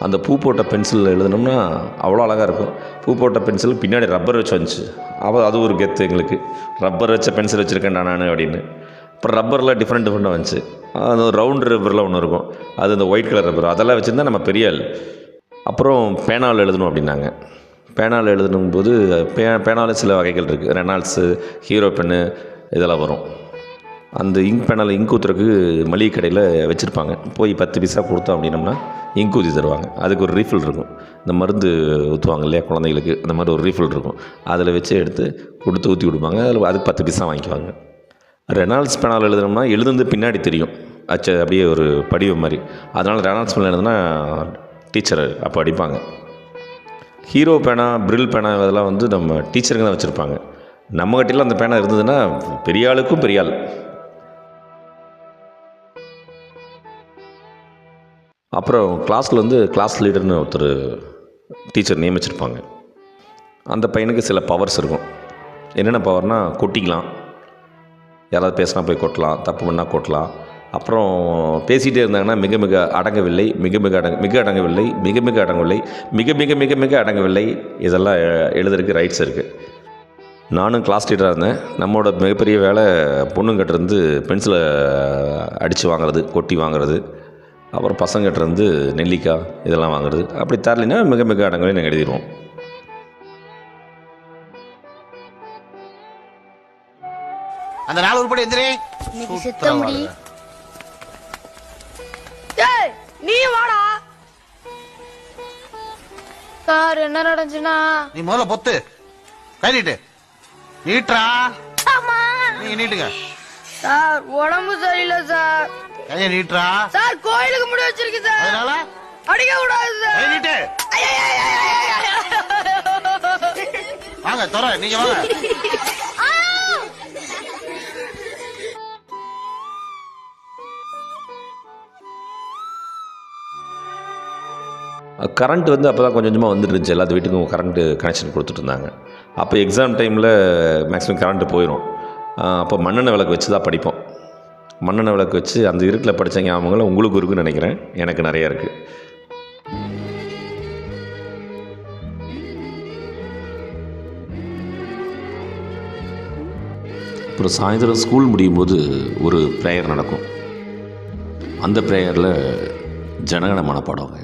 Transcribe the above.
அந்த பூ போட்ட பென்சிலில் எழுதுனோம்னா அவ்வளோ அழகாக இருக்கும். பூ போட்ட பென்சில் பின்னாடி ரப்பர் வச்சு வந்துச்சு. அது ஒரு கெத்து எங்களுக்கு. ரப்பர் வச்ச பென்சில் வச்சுருக்கேன்டா நான் அப்படின்னு. அப்புறம் ரப்பரில் டிஃப்ரெண்ட்டாக வந்துச்சு. அது ரவுண்ட் ரப்பரில் ஒன்று இருக்கும், அது இந்த ஒயிட் கலர் ரப்பர், அதெல்லாம் வச்சுருந்தா நம்ம பெரிய ஆள். அப்புறம் பேனாவில் எழுதணும் அப்படின்னாங்க. பேனாவில் எழுதணும்போது பேனாவில் சில வகைகள் இருக்குது. ரெனால்ட்ஸு, ஹீரோ பென்னு இதெல்லாம் வரும். அந்த இங்க் பேனால் இங்க் ஊற்றுறதுக்கு மளிகை கடையில் வச்சுருப்பாங்க. போய் 10 பைசா கொடுத்தோம் அப்படின்னம்னா இங்க் ஊற்றி தருவாங்க. அதுக்கு ஒரு ரீஃபில் இருக்கும். இந்த மருந்து ஊற்றுவாங்க இல்லையா குழந்தைகளுக்கு, அந்த மாதிரி ஒரு ரீஃபில் இருக்கும். அதில் வச்சு எடுத்து கொடுத்து ஊற்றி கொடுப்பாங்க. அதுக்கு 10 பைசா வாங்கிக்குவாங்க. ரெனால்ட்ஸ் பேனால் எழுதுனோம்னா எழுதுனது பின்னாடி தெரியும், அப்படியே ஒரு படிவம் மாதிரி. அதனால் ரெனால்ட்ஸ் பேனால் எழுதுனா டீச்சர் அப்போ அடிப்பாங்க. ஹீரோ பேனா, பிரில் பேனா இதெல்லாம் வந்து நம்ம டீச்சருங்க தான் வச்சுருப்பாங்க. நம்மகிட்டலாம் அந்த பேனா இருந்ததுன்னா பெரிய ஆளுக்கும் பெரிய ஆள். அப்புறம் கிளாஸில் வந்து கிளாஸ் லீடர்னு ஒருத்தர் டீச்சர் நியமிச்சிருப்பாங்க. அந்த பையனுக்கு சில பவர்ஸ் இருக்கும். என்னென்ன பவர்னால், கொட்டிக்கலாம், யாராவது பேசினா போய் கொட்டலாம், தப்பு பண்ணால் கொட்டலாம். அப்புறம் பேசிகிட்டே இருந்தாங்கன்னா மிக மிக அடங்கவில்லை, மிக மிக அடங்கவில்லை, மிக மிக அடங்கவில்லை, மிக மிக மிக மிக அடங்கவில்லை, இதெல்லாம் எழுதுறதுக்கு ரைட்ஸ் இருக்குது. நானும் கிளாஸ் லீடராக இருந்தேன். நம்மளோட மிகப்பெரிய வேலை பொண்ணுங்கிட்டேருந்து பென்சிலை அடித்து வாங்குறது, கொட்டி வாங்குறது. அப்புறம் பசங்கிட்டேருந்து நெல்லிக்காய் இதெல்லாம் வாங்குறது. அப்படி தரலைன்னா மிக மிக அடங்கவில்லை நாங்கள் எழுதிடுவோம். அந்த நாள் உருப்படி எந்திரே. நீ வாடா சார். என்ன நடந்துச்சுன்னா, நீ முதல்ல பொத்து கை நீட்டு. நீட்டுறா. நீங்க நீட்டுங்க சார். உடம்பு சரியில்லை சார். கையை நீட்டுறா. சார் கோயிலுக்கு முடி வச்சிருக்கு சார், அதனால அடிக்க கூடாது கை சார். நீட்டு. வாங்க தர, நீங்க வாங்க. கரண்ட் வந்து அப்போ தான் கொஞ்சம் கொஞ்சமாக வந்துட்டு இருந்துச்சு. எல்லாத்து வீட்டுக்கும் கரண்ட்டு கனெக்ஷன் கொடுத்துட்டு இருந்தாங்க. அப்போ எக்ஸாம் டைமில் மேக்ஸிமம் கரண்ட்டு போயிடும். அப்போ மண்ணெண்ணெய் விளக்கு வச்சு தான் படிப்போம். மண்ணெண்ணெய் விளக்கு வச்சு அந்த இருட்டில் படித்த ஞாபகங்கள் உங்களுக்கு இருக்குன்னு நினைக்கிறேன். எனக்கு நிறையா இருக்குது. அப்புறம் சாயந்தரம் ஸ்கூல் முடியும் போது ஒரு ப்ரேயர் நடக்கும். அந்த ப்ரேயரில் ஜனகண மன பாடுவாங்க.